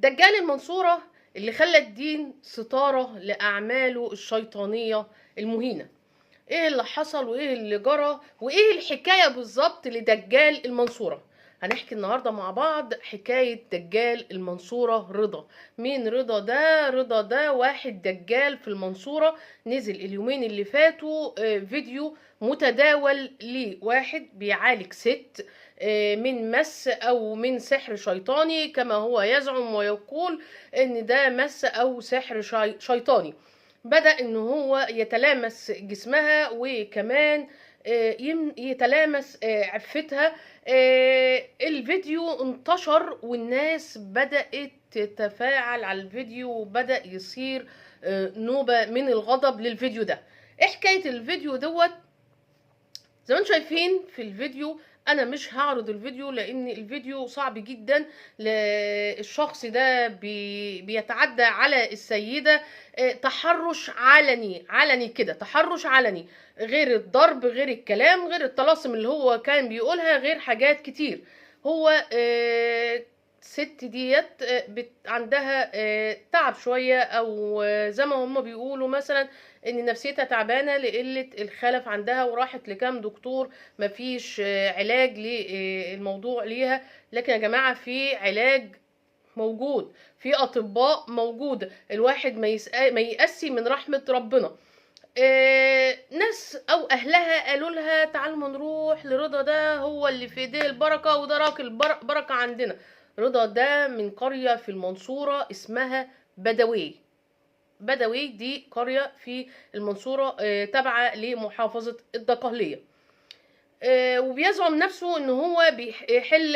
دجال المنصورة اللي خلى الدين ستارة لأعماله الشيطانية المهينة. ايه اللي حصل وايه اللي جرى وايه الحكاية بالظبط لدجال المنصورة؟ هنحكي النهاردة مع بعض حكاية دجال المنصورة رضا. مين رضا ده؟ رضا ده واحد دجال في المنصورة، نزل اليومين اللي فاتوا فيديو متداول لواحد بيعالج ست من مس او من سحر شيطاني، كما هو يزعم ويقول ان ده مس او سحر شيطاني. بدأ ان هو يتلامس جسمها وكمان يتلامس عفتها. الفيديو انتشر والناس بدأت تتفاعل على الفيديو وبدأ يصير نوبة من الغضب للفيديو ده. ايه حكاية الفيديو دوت؟ زي ما انتم شايفين في الفيديو، انا مش هعرض الفيديو لان الفيديو صعب جدا. الشخص ده بيتعدى على السيدة تحرش علني كده، تحرش علني، غير الضرب، غير الكلام، غير الطلاسم اللي هو كان بيقولها، غير حاجات كتير. هو الست ديت عندها تعب شوية، او زي ما هم بيقولوا مثلا ان نفسيتها تعبانه لقله الخلف عندها، وراحت لكام دكتور مفيش علاج للموضوع ليها. لكن يا جماعه في علاج موجود، في اطباء موجوده، الواحد ما ييأسي من رحمه ربنا. ناس او اهلها قالوا لها تعالوا ما نروح لرضا، ده هو اللي في ايديه البركه وده راك البركه عندنا. رضا ده من قريه في المنصوره اسمها بدوي دي قرية في المنصورة تابعة لمحافظة الدقهلية. وبيزعم نفسه ان هو بيحل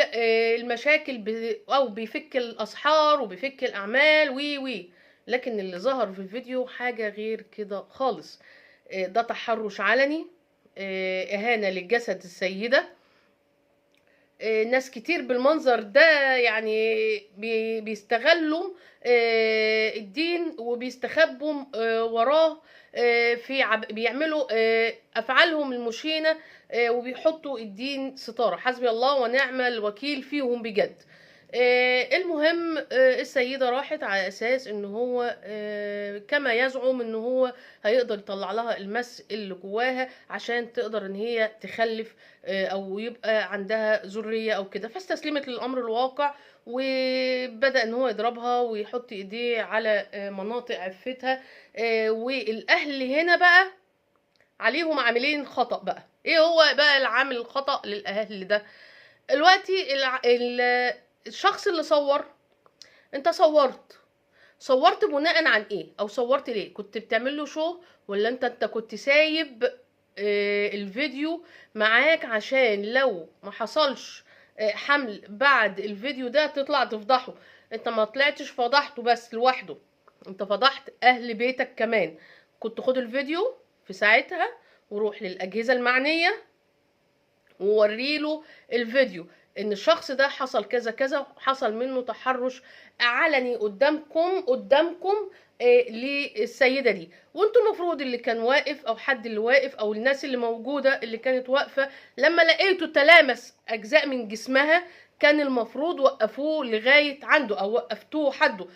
المشاكل او بيفك الاسحار وبيفك الاعمال وي. لكن اللي ظهر في الفيديو حاجة غير كده خالص. ده تحرش علني، اهانة للجسد السيدة. ناس كتير بالمنظر ده يعني بيستغلوا الدين وبيستخبوا وراه، بيعملوا افعالهم المشينه، وبيحطوا الدين ستاره. حسبي الله ونعم الوكيل فيهم بجد. المهم السيدة راحت على اساس ان هو كما يزعم ان هو هيقدر يطلع لها المس اللي جواها عشان تقدر ان هي تخلف او يبقى عندها ذرية او كده. فاستسلمت للامر الواقع وبدأ ان هو يضربها ويحط ايديه على مناطق عفتها. والاهل هنا بقى عليهم عاملين خطأ. بقى ايه هو بقى العامل الخطأ للاهل ده؟ دلوقتي الشخص اللي صور، انت صورت بناء عن ايه؟ او صورت ليه؟ كنت بتعمل له شو، ولا انت كنت سايب الفيديو معاك عشان لو ما حصلش حمل بعد الفيديو ده تطلع تفضحه؟ انت ما طلعتش فضحته بس لوحده، انت فضحت اهل بيتك كمان. كنت خد الفيديو في ساعتها وروح للاجهزة المعنية ووريله الفيديو ان الشخص ده حصل كذا كذا، حصل منه تحرش علني قدامكم للسيدة دي. وانتوا المفروض اللي كان واقف او حد اللي واقف او الناس اللي موجودة اللي كانت واقفة لما لقيته تلامس اجزاء من جسمها كان المفروض وقفوه لغاية عنده او وقفتوه حده.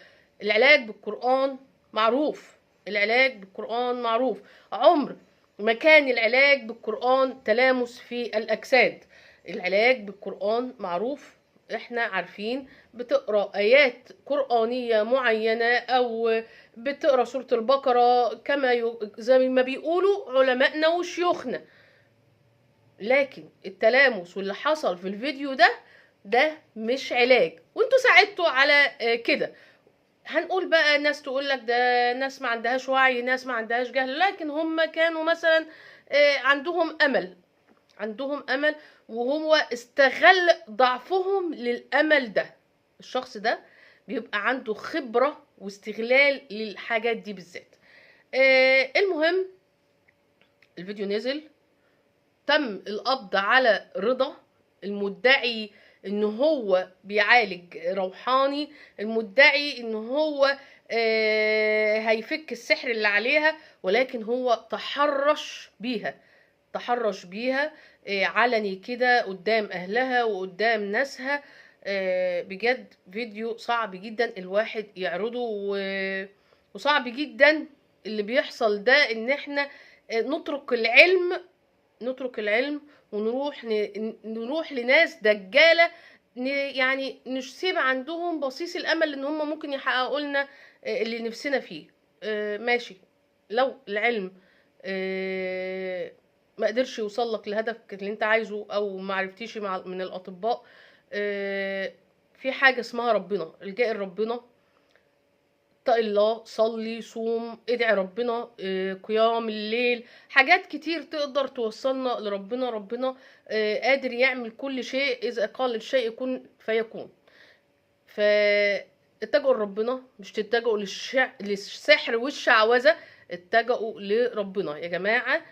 العلاج بالقرآن معروف، العلاج بالقرآن معروف. عمر ما كان العلاج بالقرآن تلامس في الأجساد. العلاج بالقرآن معروف، احنا عارفين. بتقرأ آيات قرآنية معينة أو بتقرأ سورة البقرة كما زي ما بيقولوا علمائنا وشيوخنا. لكن التلامس واللي حصل في الفيديو ده مش علاج، وانتوا ساعدتوا على كده. هنقول بقى ناس تقول لك ده ناس ما عندهاش وعي، ناس ما عندهاش جهل، لكن هم كانوا مثلا عندهم امل وهو استغل ضعفهم للامل ده. الشخص ده بيبقى عنده خبرة واستغلال للحاجات دي بالذات. المهم الفيديو نزل، تم القبض على رضا المدعي ان هو بيعالج روحاني، المدعي ان هو هيفك السحر اللي عليها، ولكن هو تحرش بيها علني كده قدام اهلها وقدام ناسها. بجد فيديو صعب جدا الواحد يعرضه، وصعب جدا اللي بيحصل ده، ان احنا نترك العلم ونروح لناس دجالة، يعني نسيب عندهم بصيص الامل ان هم ممكن يحققوا لنا اللي نفسنا فيه. ماشي، لو العلم ما قدرش يوصل لك لهدفك اللي انت عايزه، او ما عرفتيش من الاطباء، في حاجة اسمها ربنا، الجاء لربنا، اتق الله، صلي، صوم، ادعي ربنا، قيام الليل، حاجات كتير تقدر توصلنا لربنا. ربنا قادر يعمل كل شيء، اذا قال الشيء كن فيكون. فاتجهوا لربنا، مش تتجهوا للسحر والشعوذة، اتجهوا لربنا يا جماعة.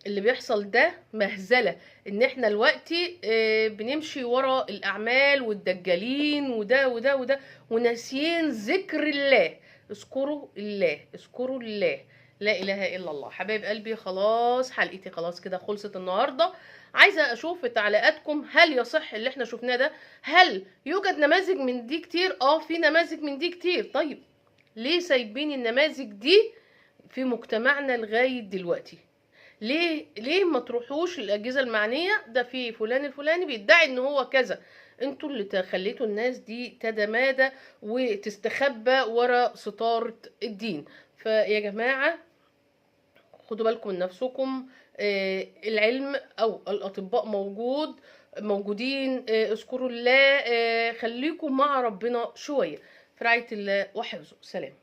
اللي بيحصل ده مهزلة، ان احنا دلوقتي بنمشي ورا الاعمال والدجالين وده وده وده، وناسيين ذكر الله. اذكروا الله، اذكروا الله، لا اله الا الله. حبايب قلبي، خلاص حلقتي خلاص كده خلصت النهارده. عايزه اشوف في تعليقاتكم، هل يصح اللي احنا شفناه ده؟ هل يوجد نماذج من دي كتير؟ في نماذج من دي كتير. طيب ليه سايبين النماذج دي في مجتمعنا لغايه دلوقتي؟ ليه ما تروحوش الاجهزه المعنيه؟ ده في فلان الفلاني بيدعي ان هو كذا. انتوا اللي خليتوا الناس دي تتمادى وتستخبى ورا ستاره الدين. فيا جماعه خدوا بالكم من نفسكم. العلم او الاطباء موجودين. اذكروا الله. خليكم مع ربنا شويه. في رعايه الله وحفظه. سلام.